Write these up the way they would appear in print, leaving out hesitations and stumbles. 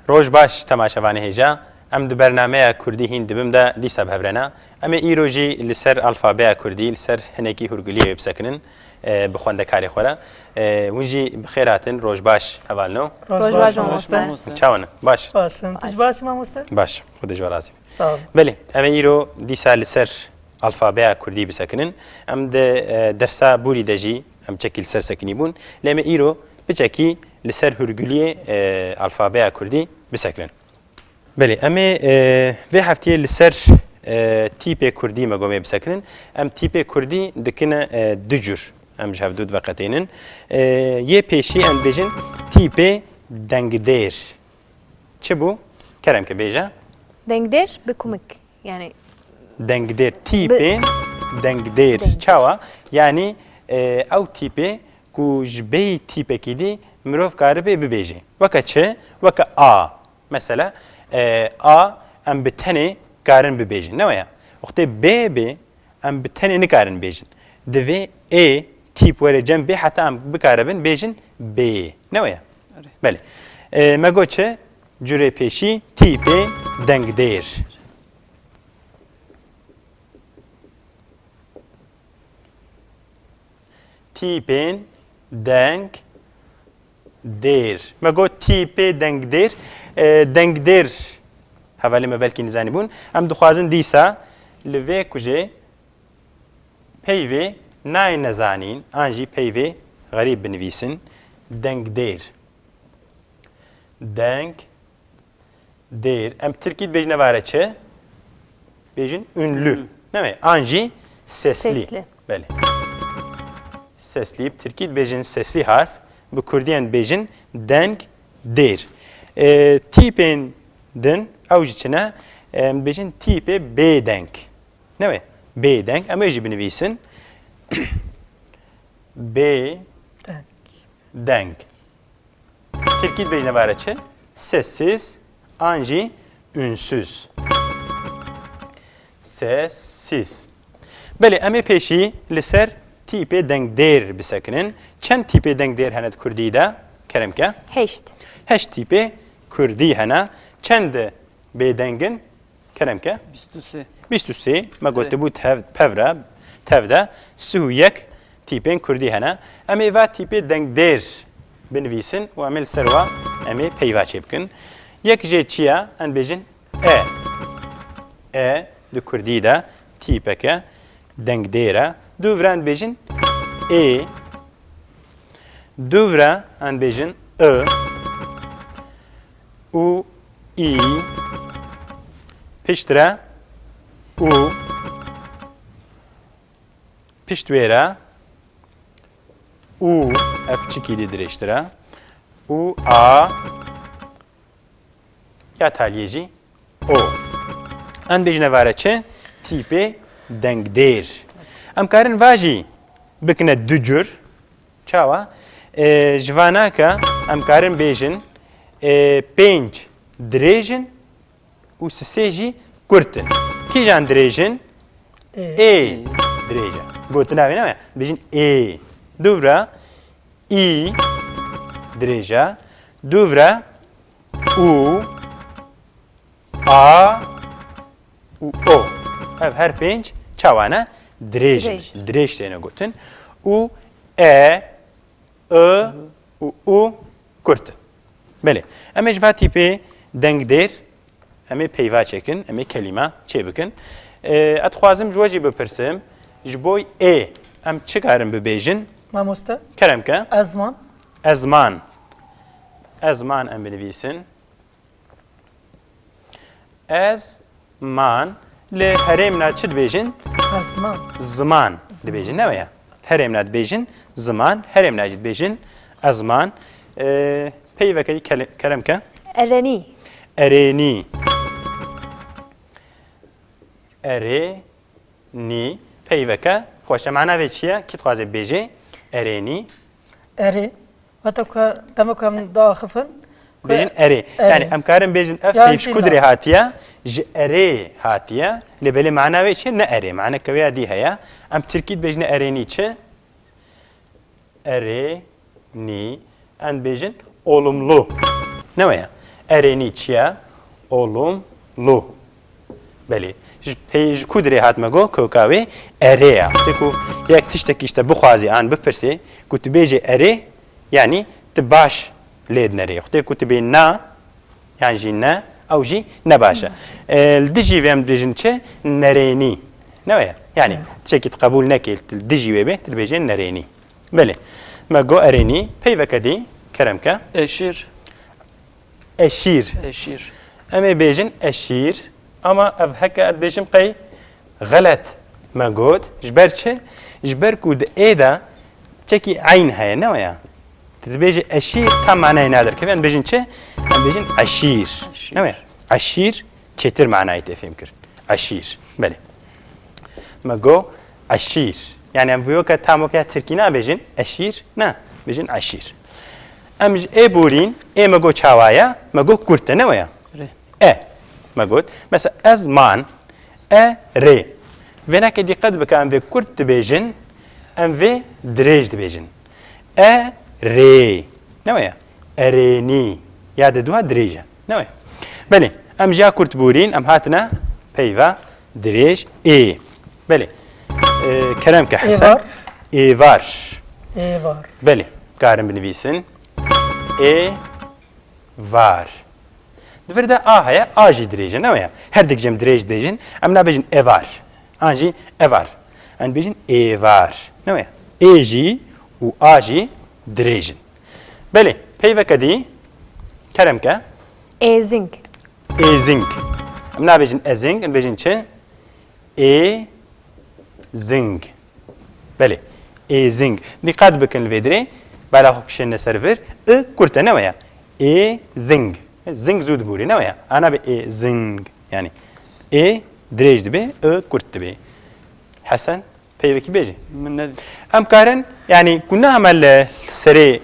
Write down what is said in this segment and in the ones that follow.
روج باش تماشاوانی هیجا ام دو برنامه کردی هین دبم دا دیسا بهبرنا ام ایروجی لسر الفابیا کردی لسر هنکی هرگلی بسکنن بخونده کاری خورا ونجی بخیراتن روج باش اولنو روج باش مامۆستا. چاونه باش باشم تش باش مامۆستا. باش خودش ورازی ساڵ بله ام ایرو دیسا لسر الفابیا کردی بسکنن ام درسا بوری دجی ام چکیل سر سکنی بون لما ایرو بچکی لسر هرگلی الفابیا کردی بسکنن بله اما وی هفته لسر تیپ کردی مگومی بسکنن ام تیپ کردی دکنه دو جور ام جهف دود وقتینن یه پیشی ام بیجن تیپ دنگدیر چه بو؟ کرم که بیجا دنگدر بکمک yani دنگدیر تیپ دنگدیر چاوا yani او تیپ کو جبه تیپ کی دی مروف کاربه ببیجه وکا چه؟ وکا آ مثلا آ ام بتنه کارن ببیجن نویا وقتی ب ام بتنه نکارن بیجن دوی ا تیپ وره جنبه حتی ام بکاربن بیجن ب نویا بله مگو چه؟ جوره پیشی تیپ دنگدیر تیپین دنگ دیر مگو تیپ دنگ دیر دنگ دیر حوالی ما بلکی نزانی بون ام دخوازن دیسا لوی کجه پیوی نای نزانین آنجی پیوی غریب بنویسن دنگ دیر دنگ دیر ام ترکید بیجنه واره چه؟ بیجن ünlü نه آنجی sesli. بله sesli Türkîd bejin sesli harf bu Kurdiyen bejin deng der tipên din ew jî çine bejin tipê bêdeng ne ve bêdeng em ê jî binivîsin bêdeng Türkîd bejine vare çi sessiz an jî ünsüz sessiz belê em ê pêşî li ser تیپ دنگ دیر بسکنن چند تیپ دنگ دیر هند کردی دا کرم که هشت تیپ کردی هنه چند بدنگن کرم که 23 ما گفته بود تفدا سو یک تیپین کردی هنه امی و تیپ دنگ دیر بنویسن و عمل سروا امی پیوا چه بکن یک جه چیا ان بجن دو کردی دا تیپ که دنگ دیره دووران بیجن ای دووران بیجن او ای پشتره او پشتویره او اف چکی دی درشتره او آ یا تالیجی او ان بیجنه واره چه تیپی دنگ دیر ام کارن واجی بکنه دو جور چاوا جوانا که ام کارن بیجن پنج دریجن و سیجی کرتن کی جان دریجن ای دریجن گوتن اوی نه بیجن ای دوورا ای دریجا دوورا او آ و او هر پنج چاوانا دريج تينا قلتن و و كرت بله اما جواتي بي دنگ دير اما پیوا چکن اما کلمه چه بکن اتخوازم جواجی بپرسم جبوی ام چه کارم ببیجن مامۆستا. کرم که ئەزمان ازمان ام بنویسن ازمان لهرمنا چه دبیجن زمان دبیجن نه یا هرمنا دبیجن زمان هرمنا دبیجن ازمان پیوه کی کلم که ارینی پیوه که خوش معنا به چیه کی تخوازه بیجه ارینی واتە دەمەکەم داخفن بیجن yani em karin بیجن اف پیش کدری هاتیه ج هاتیه لبلی معنا به چیه نه معنا کویا دی هیا ام ترکید بیجن ارینی چه ارینی ان بیجن olumlu ne ya ارینی چیه؟ olumlu. بله. پیش کودری هات مگو کوکاوی اره. تکو یک تشتکی işte بخوازی آن بپرسی کت بیجی اره یعنی تباش لید نری. تکو تبی نه yani جی نه او جی نباشه. الدجی ویم دیجن چه نرینی. نه yani تشکیت قبول نکیل الدجی وی تلبیجی نرینی. بله. مگو ارینی پیوکدی کرم که Eşir. eşir. Eşir. أما بيجن أشير أما أفهكا بيجن قي غلط ما قود جبرتش جبر كود إيدا تشكي عين هاي نويا تبيجي أشير تام معناه نادر كمان بيجن شيء أم بيجن أشير أشير. نويا أشير كتير معناه يتفهم كر أشير بله ما قو أشير يعني أم فيوكا تاموكا تركينا بيجن أشير نا بيجن أشير أمج إيه بورين إيه ما قو شوايا ما قو كرتا نويا ما قلت مثلا أزمان ري فينك دقت بك أم في كرت بيجن أم في دريج بيجن ري نويا أريني يا دوها دريجة نويا بلي أم جا كرت بورين أم هاتنا بيفا دريج بلي كلام كحسن إيفار. إيفار Evar. بلي كارم بنفيسن إيفار دفردا هيا آجي دريجة نويا هردك جم دريج بيجن أم بيجن إيفار أنجي إيفار أن بيجن إيفار نويا إيجي و آجي دريجن بلي بيفا كدي كرمكا Ezing. إيزينك أم بيجن إيزينك أن بيجن چه إيزينك بلي إيزينك دي قاد بكن الفيدري بالا خوكشن سيرفر كورتا نويا إيزينك زنگ زود بوری نه یا انا به زنگ یعنی دريج دبي كرت دبي حسن بيبكي بيجي من ندت. ام كارن يعني كنا عمل سري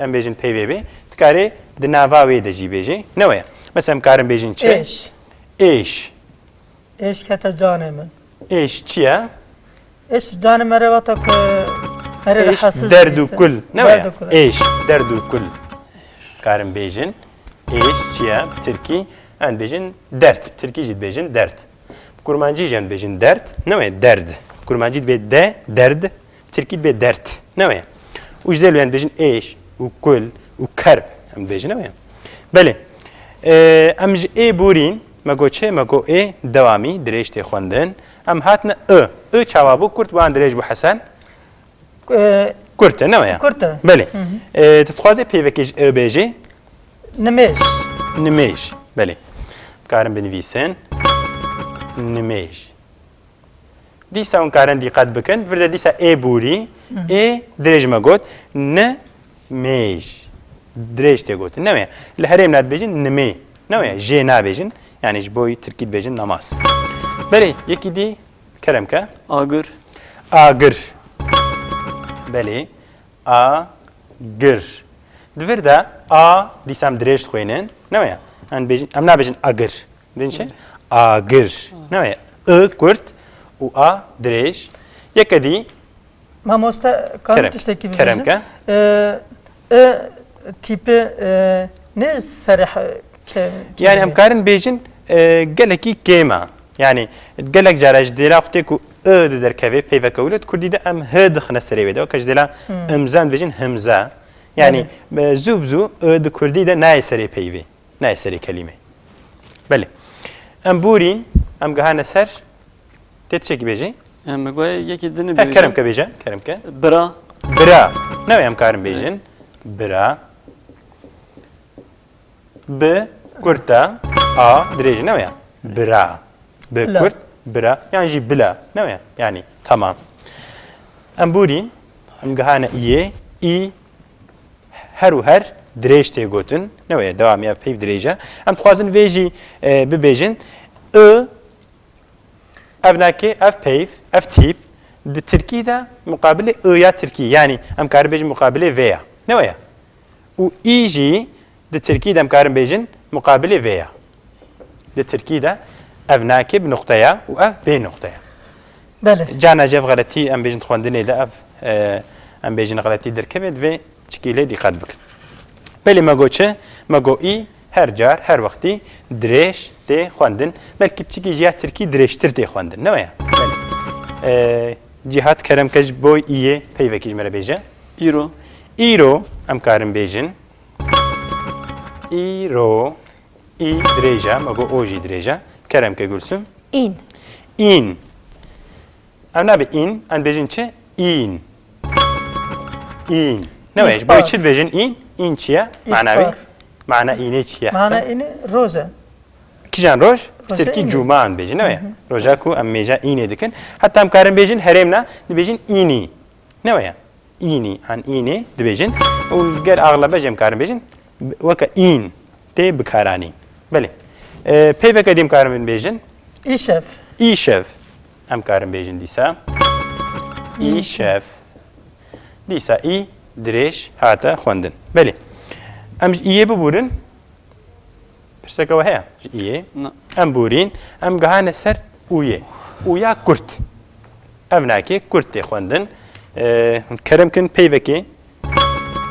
ام بيجن بي تكاري دنافاوي دجي بيجي نه یا مثلا ام كارن بيجن چه Eş. ايش Eş kete canımın. ايش چيا Eş canım merevatak mere ايش rahatsız. درد değilse. كل نه Derdu یا kul. ايش درد كل كارن بيجن ايش چيا تركي ان بيجن درد تركي جد بيجن درد كرمانجي جن بيجن درد نوع درد كرمانجي بي درد تركي بي درد نوع وش دلو ان بيجن ايش وكل وكرب ام بيجن نوع بله امج اي بورين ماگو چه ماگو اي دوامي دريج تي خوندن ام هاتنا چاوابو كرت وان دريج بو حسن كرت نوع Kurta. بله تتخوازي بيفكيج بيجي Nemeş. نميج بله كارن بنفيسن نميج ديسا ونكارن دي قد بكن فردا ديسا اي بوري اي دريج ما قلت نميج دريج تي قلت نويا الهريم ناد بيجن نمي نويا جي نا بيجن يعني جبوي تركيد بيجن نماز بله يكي دي كرمكا Agır. آگر بله آگر دفردا دیسام درشت خوینن نویا ام نبیجن آگر دینشه آگر نویا کرد و درش یکدی Mamosta Kerem. kan tişteki bir Kerem ka. tipi ne sarih yani ام کارن بیجن گلکی کیما yani gelek jaraj dira xteku de derkeve peyve kawlet kurdi de am had khna sereve de kaj dela imzan bejin hamza yani zubzu de kurdi de nay seri peyve nay seri kelime bale am burin am gahana ser tetçek beji Yani goya yeki dini kerem ke beja kerem ke Bira. bira ne am karin bejin bira b kurta a direci ne ya bira Bla. بكرت برا يعني جي بلا نوع يعني تمام ام بورين ام جهانا اي هر هر دريج تي غوتن نوع دوام يا بيف دريجه ام تخوازن فيجي ببيجن افناكي اف بيف اف تيب دي تركي ده مقابله يا تركي يعني ام كار بيجن مقابله فيا نوع و اي جي دي تركي ده ام كار بيجن مقابله فيا دي تركي ده اف ناكب نقطه واف بين نقطه Bele. جانا جاف غلطي ام بيجن خوندني ده اف ام بيجن غلطي دركبت في تشكيله دي قد بك بلي ما قوتش ما قو اي her car, her vakti direş de xwendin. Belki biçikî jiya Tirkî dirêştir tê xwendin, ne ya? Cihat keremke ji bo îyê peyvekî ji me re bêje. İro. Îro em karin bêjin. Îro, î dirêja, me got o jî dirêja. Keremke Gülsüm. in. İn. Em nabe in, em bêjin çi? İn. İn. Ne ya? Ji bo çi bêjin in? İn çiye? Manavi? İhbar. Mana înê çiye? Mana ini roza. Kijan roj, Roja Tirkî înê. cuman bêjin, ne ya? Roja ku em mêja înê dikin. Heta em karin bêjin herêmna dibêjin înî. Ne ya? İnî, an înê dibêjin. û ger aglebe jê em karin bêjin weka în tê bikaranîn. Belê. Peyveke dî em karin bêjin İşef. îşev. Em karin bêjin dîsa. İşev. Dîsa î dirêj hata xwendin. Belê. Em ji îyê bibûrin. Pirseke we heye ji îyê. Na. Em bûrîn, em gihane ser ûyê. Ûya Kurt. Ev nakê Kurt tê xwendin. Keremkin peyvekê.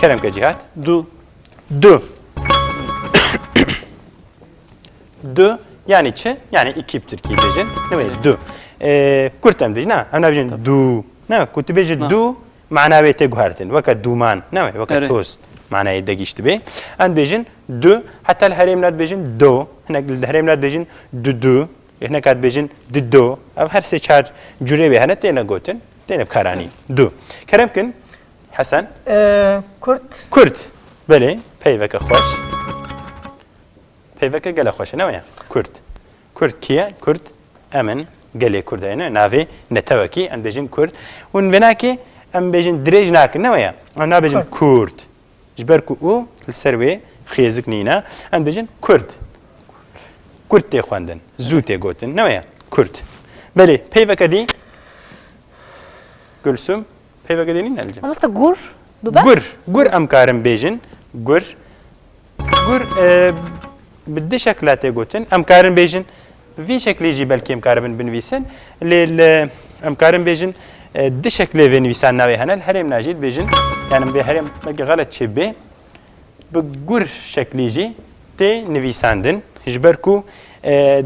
Keremke Cihat. Du. Du. Du yani çi? Yani iki Türkiye bêjin. Ne demek du? Kurt em bêjin, ne? Em nabêjin du. Ne? Ku tu bêjî du, mana wê tê guhertin. Weka duman, ne? Weka Evet. tost. Manayê digîşt bê. Em bêjin du, heta li herêm nad bêjin do. Hinek li herêm nad bêjin du. Hinek ad bêjin do. Ev her sê çar curê wê hene têne gotin. Têne bikaranîn. Du. Keremkin Hasan. Kurt. Kurt. Belê, peyveke xweş. Peyveke gele xweş e, ne ya? Kurt. Kurt kiye? Kurt emin gelê Kurd e, ne? Navê netewekî em bêjin Kurd. Hûn venakê em bêjin dirêj nakin, ne ya? Em nabêjin Kurd. Ji ber ku û li ser wê xêzik nîne, em bêjin Kurd. Kurd tê xwendin, zû tê gotin, ne ya? Kurd. Belê, peyveke dî Gülsüm, peyveke dî nîne elcem? Ama gur. Duba? Gur em karin bêjin. Gur bi di şekla tê gotin. Em karin bêjin vî şeklî jî belkî em karibin binivîsin. Lê em karin bêjin di şeklê vê nivîsan navê hene. Herêm najî bêjin. Yani bê herêm belkî galet çê bê. Bi gur şeklî jî tê nivîsandin. Ji ber ku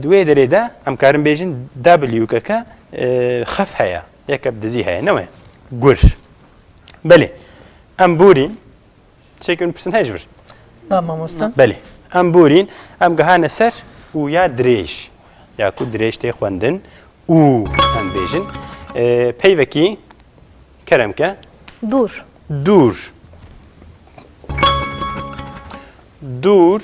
di wê derê de em karin bêjin W keke xef heye. Yekek dizî heye, ne we? Gur. Belê. Em bûrîn, çêkên pirsîn heye ji vir. Na mamosta. Belê. Em bûrîn, em gihane ser ûya dirêj. Ya ku dirêj tê xwendin û em bêjin. Peyvekî keremke Dur. dûr. Dûr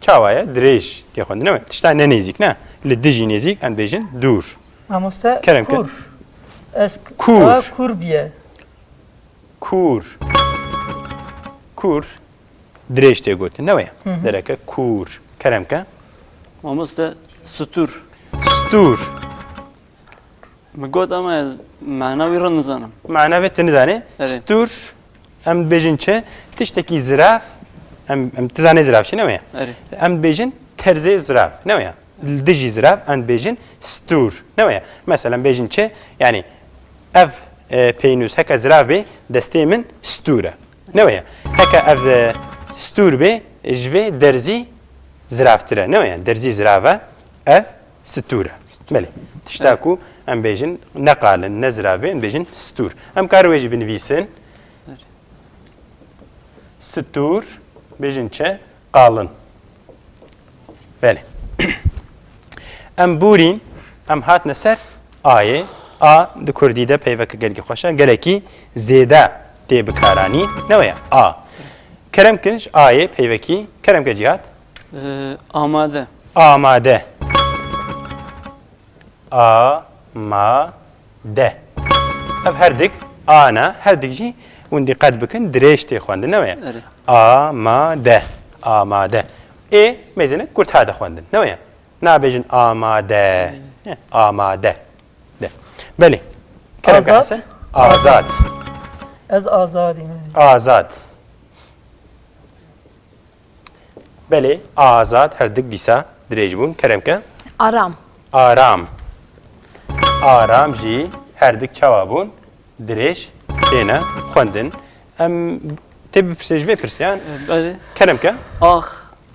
çawa ye dirêj tê xwendin, ne? Tişta ne nêzik, ne? Li dijî nêzik em bêjin dûr. Mamosta. Kerem, Kur. Es Kur. A kurbiye. Kur. Kur dirêj tê gotin, ne ya? Dereke kur. Keremke Mamoste sutur. stûr. Mi got ama ez mana wî re nizanim. Mana vê tu nizanî. Evet. Stûr em bêjin çi? Tiştekî ziraf. Em tizanê ziraf çi, ne ya? Evet. Em bêjin terzê ziraf, ne ya? Dijî ziraf em bêjin stûr, ne ya? Mesela em bêjin çi? Yani ev peynûs heke ziraf bê destê min stûr e. Ne ya? Heke ev stûr bê ji vê derzî ziraftir e, ne ya? Derzî ziraf e, ev stûr e. Belê. Tişta ku em bêjin neqalin, ne ziraf bê em bêjin stûr. Em kar wê jî binivîsin. Stûr bêjin çi? Qalin. Belê. Em bûrîn, em hatine ser ayê. A di Kurdî de peyveke gelekî xweş e, gelekî zêde tê bikaranî, ne ya? A. Keremkin ji ayê peyvekî, keremke Cihat. Amade. Amade. A-ma-de. Ev her dik, ana, her dik jî hûn diqet bikin dirêj tê xwendin, ne ya? Evet. Amade. Amade. Mêzîne Kurt hade xwendin, ne ya? Nabêjin amade. Amade. De. Belê. Keremke Azad. Hasan. Azad. Ez azadim. Azad. Belê, azad her dik dîsa dirêj bûn. Keremke Aram. aram. Aram jî her dik çawa bûn dirêj têne xwendin. Em tê bipirse ji vê pirsiyan. Belê. Keremke Ah.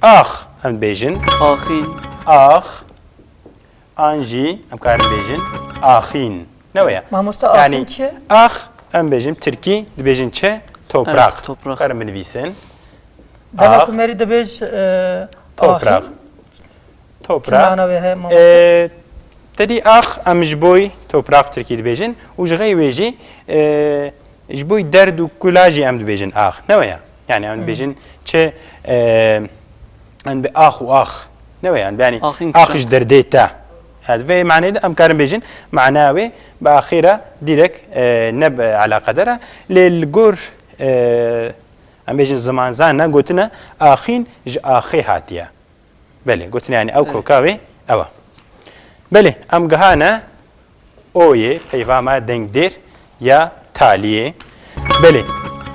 آخ ئەم بێژن آخین آخ ئانجی ئەم کارم بێژن ئاخین نەوەیە مامۆستا ئاخین چییە؟ ئاخ ئەم بێژم ترکی دبێژن چێ تۆپراق Evet, toprak. کارم بنویسن دەما آخ. کومێری دەبێژ تۆپراق چ تۆپراق معناوێ هەیە مامۆستا؟ تدی آخ ئەمش بۆی تۆپراق ترکی دبێژن و ژغەی وێژی ji بۆی دەرد و کولاژی ئەم دبێژن ئاخ نەوەیە یعنی ئەم دبێژن چێ ئەن بێ ئاخ و ئاخ نەوەیان بیانی آخین ئاخش دەردێتە هەدوێ معنەیە ئەم کارم بێژن معناوێ بە ئاخیرە دیرەک نەب علاقەدەرە لێ گۆر ئەم بێژن زمانزان نەگوتنە ئاخین ji ئاخێ هاتیە بەێ گوتنیانی ئەو کۆکاوێ ئەوە بەێ ئەم گەهانە ئۆیێ پەیواما دەنگدێر یا تالیێ بەێ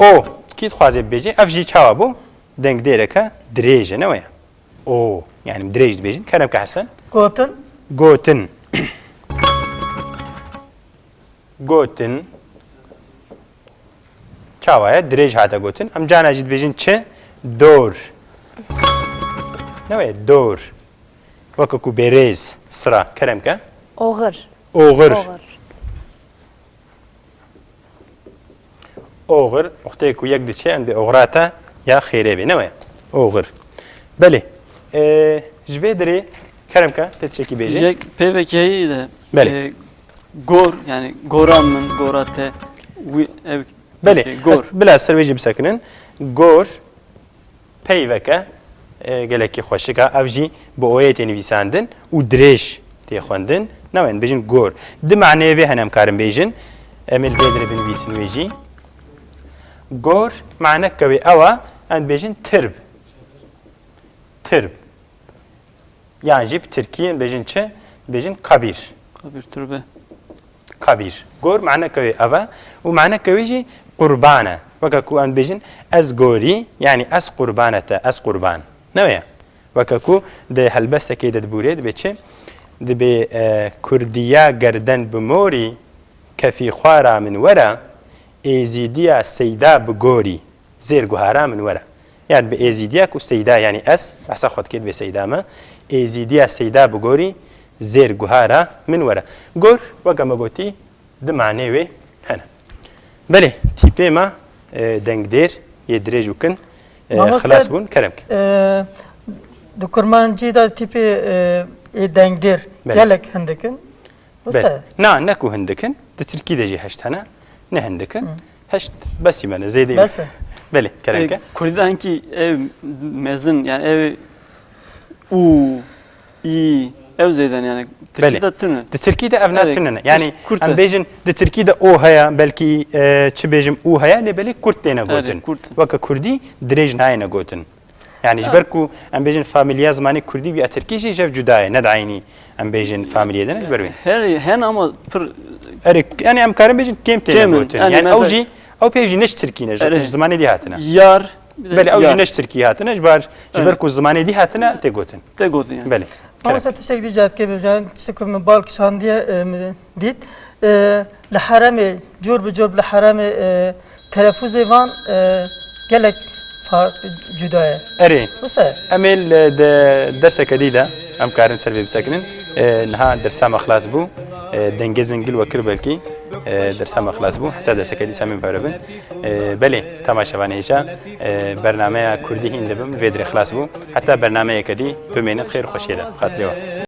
ئۆ کیت خوازێ بێژێ ئەفژی چاوە بوو دەنگدێرەکە درێژە نەوەیە ئۆ یعنی درێژ دبێژین کەرم کە حەسەن گوتن گوتن گوتن چاوایە درێژ هاتە گوتن ئەم جاناجیت بێژین چه دۆر نەوەیە دۆر وەکەکو بێرێز سرا کەرم کە أوغر ئۆغر أوغر ئۆغر وختەیەک و یەک دچێ ئەم بێ ئۆغراتە یا خێرێ بێ نەوەیە ئۆغر بەێ ji vê derê kerem ke te çekî bêje Yek pevekeyî de Belê. Gor yani goran min gora te wî ev belê gor bila ser wê jî bisekinin gor peyveke gelekî xweşik e ev jî bi oyê tê nivîsandin û dirêj tê xwendin newên bêjin gor di maneyê vê hene em karin bêjin em ê li vê derê binivîsin wê jî gor maneke wê ew e em bêjin tirb tirb yan jî bi Tirkiyên bêjin çi bêjin kabîr bir türbe kabîr gor maneke wê ev e û maneke wê jî qurban e weke ku em bêjin ez gorî yani ez qurbanet te ez qurban neweye weke ku di helbestekê de dibûrê dibe çi dibe kurdiya gerden bi morî kefî xwara min were êzîdiya seyda bi gorî zêr guhara min were yani bi êzîdiya ku seyda yani ez behsa xwe dikê divê seyda me êzîdiya seyda bi gorî zêr guhara min were gor weke me gotî di manê wê hene belê tîpê me dengdêr yê dirêj û kin xilas bûn kerem ke di kurmancî da tîpê dengdêr Belê. gelek hindikin wisa na ne ku hindikin di Tirkî de jî heşt hene ne hindikin heşt besî me ne zêdê bes e belê kerem ke Kurdidankî ev mezin yani ev u i ev zeyden yani Türkiye'de tüne di Tirkî de ev Evet, netune yani Kurt em e. bêjin di Tirkî de o heye belkî çi bêjim û heye lê belê Kurt têne gotin Kurt. weke Kurdî dirêj nayêne gotin yani ji ber ku em bêjin familya zimanê Kurdî ya Tirkî jî jev cuda ye nedayînî em bêjin familyê de ne ji ber wê her hen ama pır erê yani em karin bêjin kêm têne Kêm in. gotin Yani yani ew mesela- jî ew pêv jî neş Tirkî ne Evet. ji zimanê dî hatine yar bir de belê ew yar. jî neş Tirkî hatine ji ber ku zimanê dî hatine tê gotin Te gotin yani. belê مامۆستا تشتێک دیجات کە بێژان تشتێک من باڵ کشاندیە دیت لە حرەمێ جۆر بە جۆر لە حرەمێ تەلەفوزێ وان gelek cudaya. erê Wisa em ê di derseke dî de em karin ser vê bisekinin niha dersa me xilas bû dengê zingil wekir belkî dersa me xilas bû heta derseke dîsa min paribin belê temaşevan hêja bernameya Kurdî hîn dibim vê derê xilas bû heta bernameyeke dî bimênin xêr xweşiyê de xatirê we